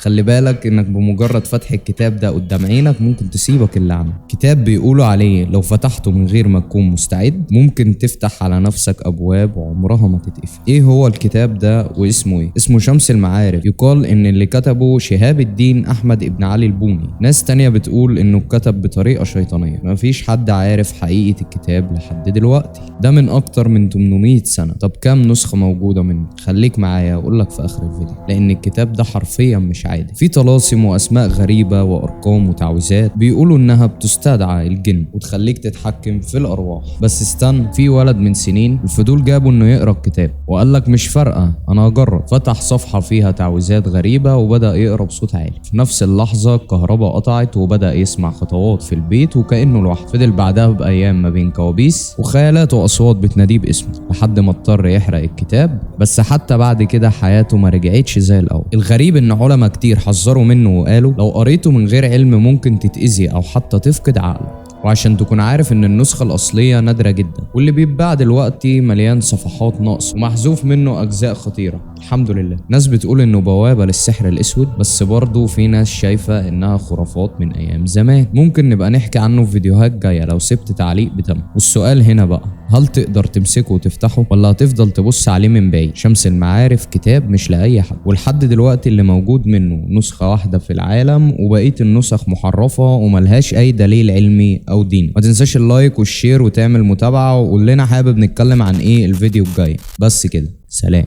خلي بالك انك بمجرد فتح الكتاب ده قدام عينك ممكن تسيبك اللعنة. كتاب بيقولوا عليه لو فتحته من غير ما تكون مستعد ممكن تفتح على نفسك ابواب وعمرها ما تتقفل. ايه هو الكتاب ده واسمه ايه؟ اسمه شمس المعارف. يقال ان اللي كتبه شهاب الدين احمد ابن علي البوني. ناس تانية بتقول انه اتكتب بطريقة شيطانية. مفيش حد عارف حقيقة الكتاب لحد دلوقتي. ده من اكتر من 800 سنة. طب كام نسخة موجودة منه؟ خليك معايا اقولك في اخر الفيديو، لان الكتاب ده حرفيا مش عادي. في طلاسم واسماء غريبة وارقام وتعويذات بيقولوا انها بتستدعى الجن وتخليك تتحكم في الارواح. بس استنى، في ولد من سنين الفضول جابه انه يقرا الكتاب وقال لك مش فارقة انا هجرب. فتح صفحة فيها تعويذات غريبة وبدأ يقرا بصوت عالي. في نفس اللحظة الكهرباء قطعت وبدأ يسمع خطوات في البيت وكأنه لوحده. فضل بعدها بأيام ما بين كوابيس وخيالات وأصوات بتناديه باسمه لحد ما اضطر يحرق الكتاب. بس حتى بعد كده حياته ما رجعتش زي الأول. الغريب إن علماء كتير حذروا منه وقالوا لو قريته من غير علم ممكن تتأذي أو حتى تفقد عقلك. وعشان تكون عارف ان النسخة الأصلية نادرة جدا، واللي بيتباع دلوقتي مليان صفحات ناقص ومحذوف منه أجزاء خطيرة. الحمد لله. ناس بتقول انه بوابة للسحر الأسود، بس برضه في ناس شايفة انها خرافات من أيام زمان. ممكن نبقى نحكي عنه في فيديوهات جاية لو سبت تعليق بتم. والسؤال هنا بقى، هل تقدر تمسكه وتفتحه ولا هتفضل تبص عليه من بعيد؟ شمس المعارف كتاب مش لأي حد، ولحد دلوقتي اللي موجود منه نسخة واحدة في العالم وبقية النسخ محرفة وملهاش أي دليل علمي او دين. ما تنساش اللايك والشير وتعمل متابعة وقول لنا حابب نتكلم عن ايه الفيديو الجاي. بس كده، سلام.